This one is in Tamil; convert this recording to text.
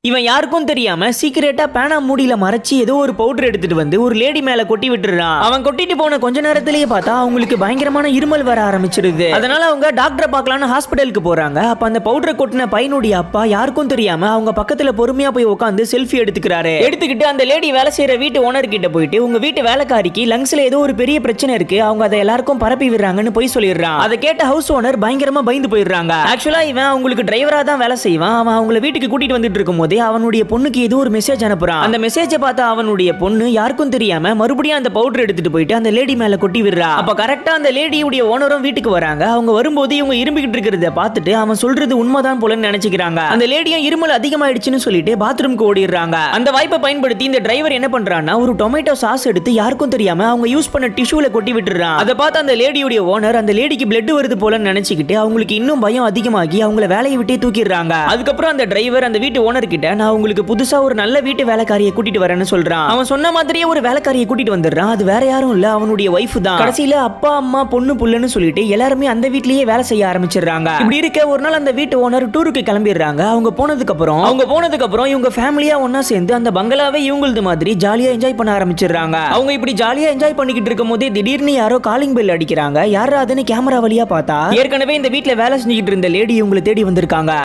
இவன் யாருக்கும் தெரியாம சீக்கிரட்டா பேனா மூடியில மறைச்சு ஏதோ ஒரு பவுடர் எடுத்துட்டு வந்து ஒரு லேடி மேல கொட்டி விட்டுறான். அவன் கொட்டிட்டு போன கொஞ்ச நேரத்திலேயே பார்த்தா அவங்களுக்கு பயங்கரமான இருமல் வர ஆரம்பிச்சிருது. அதனால அவங்க டாக்டரை பார்க்கலான்னு ஹாஸ்பிட்டலுக்கு போறாங்க. அப்ப அந்த பவுடரை கொட்டின பையனுடைய அப்பா யாருக்கும் தெரியாம அவங்க பக்கத்துல பொறுமையா போய் உட்காந்து செல்ஃபி எடுத்துக்கிறாரு. எடுத்துக்கிட்டு அந்த லேடி வேலை செய்யற வீட்டு ஓனர் கிட்ட போயிட்டு உங்க வீட்டு வேலைக்காரிக்கு லங்ஸ்ல ஏதோ ஒரு பெரிய பிரச்சனை இருக்கு, அவங்க அதை எல்லாருக்கும் பரப்பி விடுறாங்கன்னு போய் சொல்லிடுறான். அதை கேட்ட ஹவுஸ் ஓனர் பயங்கரமா பயந்து போயிடுறாங்க. ஆக்சுவலா இவன் அவங்களுக்கு டிரைவரா தான் வேலை செய்வான். அவன் அவங்கள வீட்டுக்கு கூட்டிட்டு வந்துட்டு இருக்கும் அவனுடைய பொண்ணுக்கு ஏதோ ஒரு மெசேஜ் அனுப்புறான். அந்த மெசேஜை பார்த்த அவனுடைய பொண்ணு யாருக்கும் தெரியாம மறுபடியும் அந்த பவுடர் எடுத்துட்டு போயிட்டு அந்த லேடி மேல கொட்டி விடுறா. அப்ப கரெக்டா அந்த லேடியுடைய ஓனரும் வீட்டுக்கு வராங்க. அவங்க வரும்போது இவங்க இரும்பிக்கிட்டு இருக்கிறத பார்த்துட்டு அவன் சொல்றது உண்மைதான் போலன்னு நினைச்சுக்கிறாங்க. அந்த லேடியும் இருமல் அதிகமாயிடுச்சுன்னு சொல்லிட்டு பாத்ரூம்க்கு ஓடிடுறாங்க. அந்த வாய்ப்பை பயன்படுத்தி இந்த டிரைவர் என்ன பண்றான்னா ஒரு டொமேட்டோ சாஸ் எடுத்து யாருக்கும் தெரியாம அவங்க யூஸ் பண்ண டிஷ்யூல கொட்டி விட்டுறான். அதை பார்த்து அந்த லேடியுடைய ஓனர் அந்த லேடிக்கு பிளட் வருது போலன்னு நினைச்சுக்கிட்டு அவங்களுக்கு இன்னும் பயம் அதிகமாகி அவங்கள வேலையை விட்டே தூக்கிடுறாங்க. அதுக்கப்புறம் அந்த டிரைவர் அந்த வீட்டு ஓனர் கிட்ட நான் உங்களுக்கு புதுசா ஒரு நல்ல வீட்டு வேலைக்காரியை கூட்டிட்டு வரேன்னு சொல்றான். அவன் சொன்ன மாதிரியே ஒரு வேலைக்காரியை கூட்டிட்டு வந்துடுறான். அது வேற யாரும் இல்ல, அவனுடைய வைஃப் தான். கடைசியில அப்பா அம்மா பொண்ணு புள்ளன்னு சொல்லிட்டு எல்லாருமே அந்த வீட்லயே வேலை செய்ய ஆரம்பிச்சிடுறாங்க. இப்படி இருக்க ஒரு நாள் அந்த வீட்டு ஓனர் டூருக்கு கிளம்பிடுறாங்க. அவங்க போனதுக்கு அப்புறம் இவங்க ஃபேமிலியா ஒன்னா சேர்ந்து அந்த பங்களாவே இவங்களது மாதிரி ஜாலியா என்ஜாய் பண்ண ஆரம்பிச்சிடுறாங்க. அவங்க இப்படி ஜாலியா என்ஜாய் பண்ணிக்கிட்டு இருக்கும் போதே திடீர்னு யாரோ காலிங் பெல் அடிக்கிறாங்க. யாரா அதுன்னு கேமரா வழியா பார்த்தா ஏற்கனவே இந்த வீட்ல வேலை செஞ்சுக்கிட்டு இருந்த லேடி இவங்களை தேடி வந்திருக்காங்க.